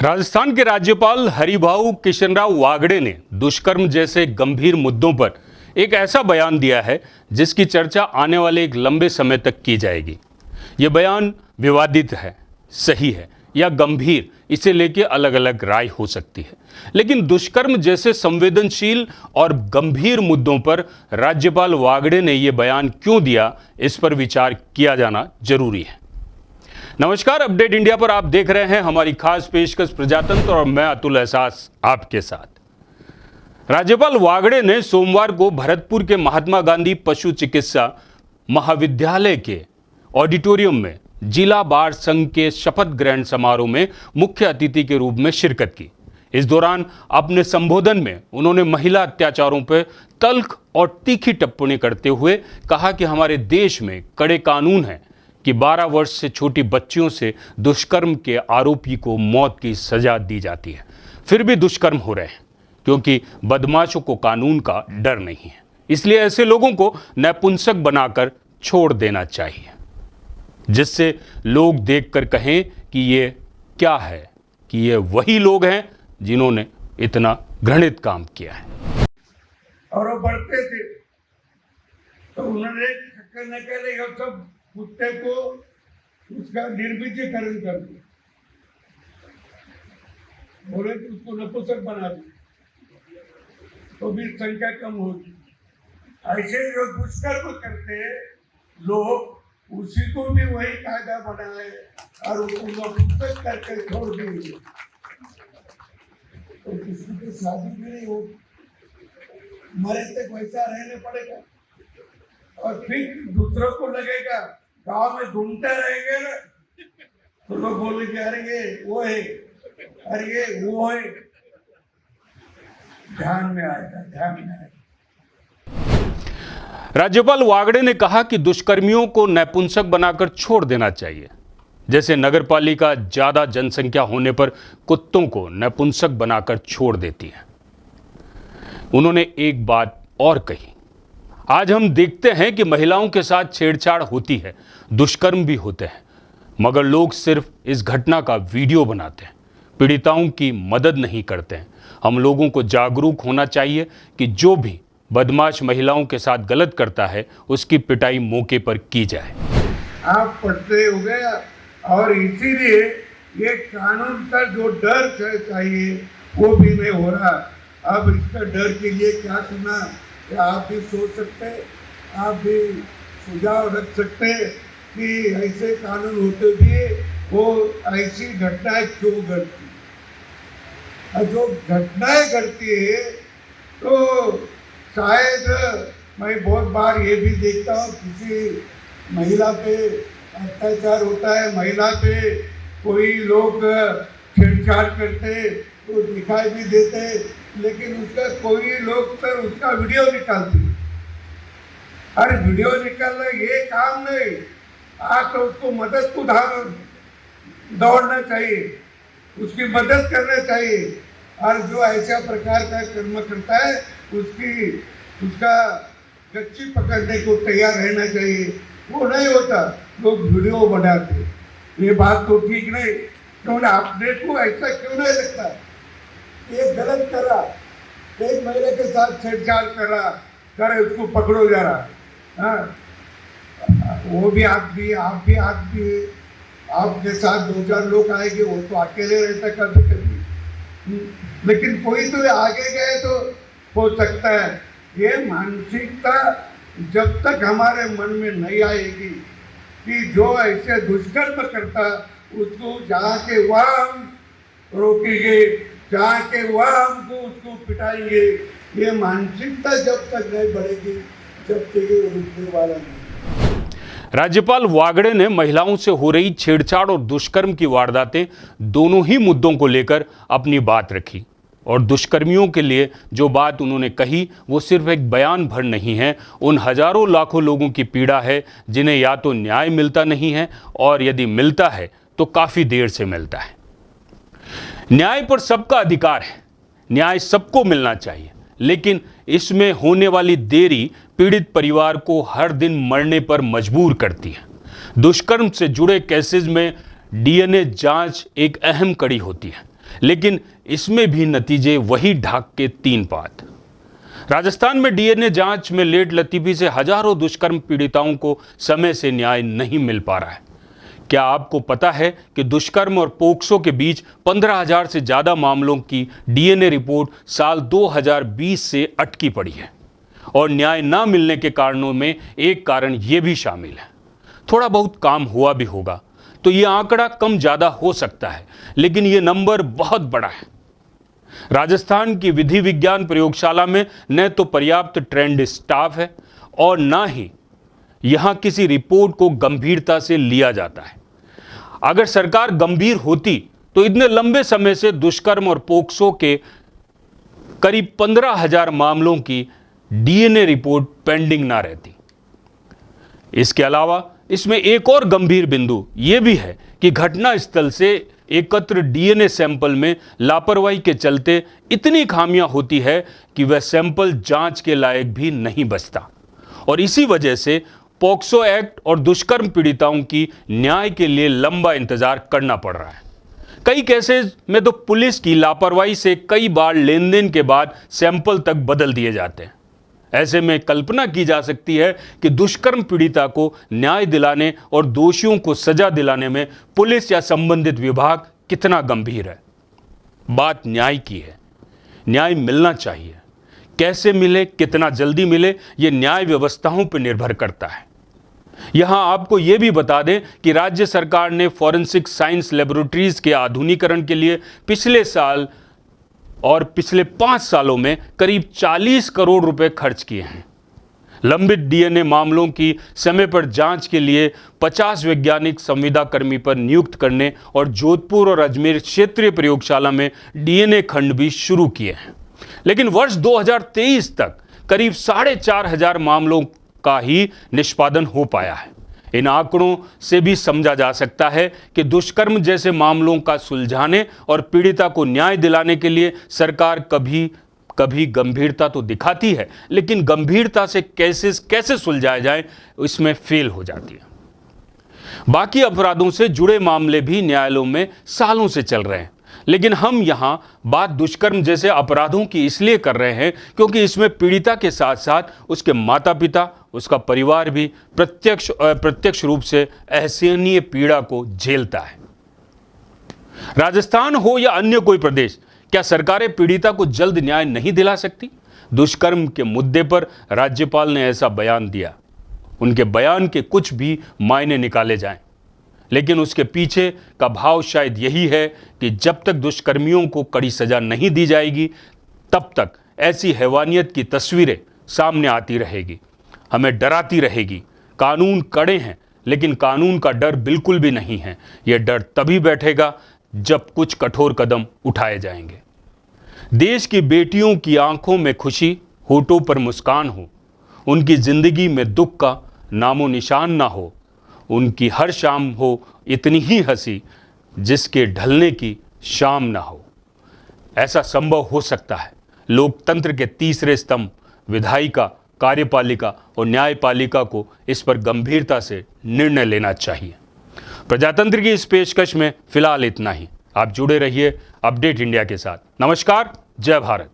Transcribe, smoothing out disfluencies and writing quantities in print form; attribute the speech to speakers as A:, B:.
A: राजस्थान के राज्यपाल हरिभाऊ किशनराव वागड़े ने दुष्कर्म जैसे गंभीर मुद्दों पर एक ऐसा बयान दिया है जिसकी चर्चा आने वाले एक लंबे समय तक की जाएगी। यह बयान विवादित है, सही है या गंभीर, इसे लेके अलग अलग राय हो सकती है, लेकिन दुष्कर्म जैसे संवेदनशील और गंभीर मुद्दों पर राज्यपाल वागड़े ने यह बयान क्यों दिया, इस पर विचार किया जाना जरूरी है। नमस्कार, अपडेट इंडिया पर आप देख रहे हैं हमारी खास पेशकश प्रजातंत्र और मैं अतुल एहसास आपके साथ। राज्यपाल वागड़े ने सोमवार को भरतपुर के महात्मा गांधी पशु चिकित्सा महाविद्यालय के ऑडिटोरियम में जिला बार संघ के शपथ ग्रहण समारोह में मुख्य अतिथि के रूप में शिरकत की। इस दौरान अपने संबोधन में उन्होंने महिला अत्याचारों पर तल्ख और तीखी टिप्पणी करते हुए कहा कि हमारे देश में कड़े कानून हैं कि 12 वर्ष से छोटी बच्चियों से दुष्कर्म के आरोपी को मौत की सजा दी जाती है, फिर भी दुष्कर्म हो रहे हैं क्योंकि बदमाशों को कानून का डर नहीं है। इसलिए ऐसे लोगों को नपुंसक बनाकर छोड़ देना चाहिए, जिससे लोग देखकर कहें कि ये क्या है, कि ये वही लोग हैं जिन्होंने इतना घृणित काम किया है।
B: और वो बढ़ते थे तो उन्होंने करने के लिए सब कुत्ते को उसका निर्बीजीकरण कर दिया, बोले कि उसको नपुंसक बना दिया तो भी संख्या कम होगी। ऐसे जो दुष्कर्म करते लोग उसी को भी वही कायदा बनाए और उसको नपुंसक करके छोड़ देंगे तो किसी की शादी भी नहीं होगी, मरे तक वैसा रहने पड़ेगा। और फिर दूसरों को लगेगा, गांव में घूमते रहेंगे ना तो लोग बोलेंगे अरे ये वो है, अरे ये वो है। ध्यान में आएगा।
A: राज्यपाल वागड़े ने कहा कि दुष्कर्मियों को नपुंसक बनाकर छोड़ देना चाहिए, जैसे नगरपालिका ज्यादा जनसंख्या होने पर कुत्तों को नपुंसक बनाकर छोड़ देती है। उन्होंने एक बात और कही, आज हम देखते हैं कि महिलाओं के साथ छेड़छाड़ होती है, दुष्कर्म भी होते हैं, मगर लोग सिर्फ इस घटना का वीडियो बनाते हैं, पीड़िताओं की मदद नहीं करते हैं। हम लोगों को जागरूक होना चाहिए कि जो भी बदमाश महिलाओं के साथ गलत करता है उसकी पिटाई मौके पर की जाए।
B: आप पढ़ते हो गया और इसीलिए ये कानून का जो डर चाहिए वो भी नहीं हो रहा। अब इसका डर के लिए क्या सुना, आप भी सोच सकते हैं, आप भी सुझाव रख सकते हैं कि ऐसे कानून होते भी वो ऐसी घटनाएं क्यों घटती। जो घटनाएं घटती है तो शायद मैं बहुत बार ये भी देखता हूँ किसी महिला पे अत्याचार होता है, महिला पे कोई लोग छेड़छाड़ करते तो दिखाई भी देते, लेकिन उसका कोई लोग पर उसका वीडियो निकालते। अरे वीडियो निकालना ये काम नहीं, आप तो उसको मदद को दौड़ना चाहिए, उसकी मदद करना चाहिए। और जो ऐसा प्रकार का कर्म करता है उसका गच्ची पकड़ने को तैयार रहना चाहिए। वो नहीं होता, लोग वीडियो बनाते, ये बात तो ठीक नहीं। तो आपने को ऐसा क्यों नहीं लगता, ये गलत करा, एक महिला के साथ छेड़छाड़ करा करे उसको पकड़ो जा रहा। हाँ, वो भी आदमी, आप भी आदमी, आपके साथ 2-4 लोग आएंगे, वो तो अकेले रहता कभी कभी, लेकिन कोई तो आगे गए तो हो सकता है। ये मानसिकता जब तक हमारे मन में नहीं आएगी कि जो ऐसे दुष्कर्म करता उसको जाके वहाँ हम रोकेंगे, जाके वहाँ हमको उसको पिटाएंगे, ये मानसिकता जब तक नहीं बढ़ेगी जब तक ये रुकने वाला नहीं।
A: राज्यपाल वागड़े ने महिलाओं से हो रही छेड़छाड़ और दुष्कर्म की वारदातें दोनों ही मुद्दों को लेकर अपनी बात रखी और दुष्कर्मियों के लिए जो बात उन्होंने कही वो सिर्फ एक बयान भर नहीं है, उन हजारों लाखों लोगों की पीड़ा है जिन्हें या तो न्याय मिलता नहीं है और यदि मिलता है तो काफी देर से मिलता है। न्याय पर सबका अधिकार है, न्याय सबको मिलना चाहिए, लेकिन इसमें होने वाली देरी पीड़ित परिवार को हर दिन मरने पर मजबूर करती है। दुष्कर्म से जुड़े केसेस में डीएनए जांच एक अहम कड़ी होती है, लेकिन इसमें भी नतीजे वही ढाक के तीन पात। राजस्थान में डीएनए जांच में लेट लतीफी से हजारों दुष्कर्म पीड़िताओं को समय से न्याय नहीं मिल पा रहा है। क्या आपको पता है कि दुष्कर्म और पोक्सो के बीच 15,000 से ज्यादा मामलों की डीएनए रिपोर्ट साल 2020 से अटकी पड़ी है और न्याय ना मिलने के कारणों में एक कारण यह भी शामिल है। थोड़ा बहुत काम हुआ भी होगा तो यह आंकड़ा कम ज्यादा हो सकता है, लेकिन यह नंबर बहुत बड़ा है। राजस्थान की विधि विज्ञान प्रयोगशाला में न तो पर्याप्त ट्रेंड स्टाफ है और ना ही यहां किसी रिपोर्ट को गंभीरता से लिया जाता है। अगर सरकार गंभीर होती तो इतने लंबे समय से दुष्कर्म और पोक्सो के करीब 15,000 मामलों की डीएनए रिपोर्ट पेंडिंग ना रहती। इसके अलावा इसमें एक और गंभीर बिंदु यह भी है कि घटना स्थल से एकत्र डीएनए सैंपल में लापरवाही के चलते इतनी खामियां होती है कि वह सैंपल जांच के लायक भी नहीं बचता और इसी वजह से पोक्सो एक्ट और दुष्कर्म पीड़िताओं की न्याय के लिए लंबा इंतजार करना पड़ रहा है। कई केसेस में तो पुलिस की लापरवाही से कई बार लेन देन के बाद सैंपल तक बदल दिए जाते हैं। ऐसे में कल्पना की जा सकती है कि दुष्कर्म पीड़िता को न्याय दिलाने और दोषियों को सजा दिलाने में पुलिस या संबंधित विभाग कितना गंभीर है। बात न्याय की है। न्याय मिलना चाहिए। कैसे मिले, कितना जल्दी मिले, यह न्याय व्यवस्थाओं पर निर्भर करता है। यहां आपको यह भी बता दें कि राज्य सरकार ने फॉरेंसिक साइंस लेबोरेटरीज के आधुनिकीकरण के लिए पिछले साल और पिछले 5 सालों में करीब 40 करोड़ रुपए खर्च किए हैं। लंबित डीएनए मामलों की समय पर जांच के लिए 50 वैज्ञानिक संविदा कर्मी पर नियुक्त करने और जोधपुर और अजमेर क्षेत्रीय प्रयोगशाला में डीएनए खंड भी शुरू किए हैं। लेकिन वर्ष 2023 तक करीब 4,500 मामलों का ही निष्पादन हो पाया है। इन आंकड़ों से भी समझा जा सकता है कि दुष्कर्म जैसे मामलों का सुलझाने और पीड़िता को न्याय दिलाने के लिए सरकार कभी कभी गंभीरता तो दिखाती है, लेकिन गंभीरता से कैसे सुलझाया जाए इसमें फेल हो जाती है। बाकी अपराधों से जुड़े मामले भी न्यायालयों में सालों से चल रहे हैं, लेकिन हम यहां बात दुष्कर्म जैसे अपराधों की इसलिए कर रहे हैं क्योंकि इसमें पीड़िता के साथ साथ उसके माता पिता, उसका परिवार भी प्रत्यक्ष रूप से असहनीय पीड़ा को झेलता है। राजस्थान हो या अन्य कोई प्रदेश, क्या सरकारें पीड़िता को जल्द न्याय नहीं दिला सकती? दुष्कर्म के मुद्दे पर राज्यपाल ने ऐसा बयान दिया। उनके बयान के कुछ भी मायने निकाले जाएं, लेकिन उसके पीछे का भाव शायद यही है कि जब तक दुष्कर्मियों को कड़ी सजा नहीं दी जाएगी तब तक ऐसी हैवानियत की तस्वीरें सामने आती रहेगी, हमें डराती रहेगी। कानून कड़े हैं, लेकिन कानून का डर बिल्कुल भी नहीं है। यह डर तभी बैठेगा जब कुछ कठोर कदम उठाए जाएंगे। देश की बेटियों की आंखों में खुशी, होठों पर मुस्कान हो, उनकी जिंदगी में दुख का नामो निशान ना हो, उनकी हर शाम हो इतनी ही हंसी जिसके ढलने की शाम ना हो। ऐसा संभव हो सकता है। लोकतंत्र के तीसरे स्तंभ विधायिका, कार्यपालिका और न्यायपालिका को इस पर गंभीरता से निर्णय लेना चाहिए। प्रजातंत्र की इस पेशकश में फिलहाल इतना ही। आप जुड़े रहिए अपडेट इंडिया के साथ। नमस्कार, जय भारत।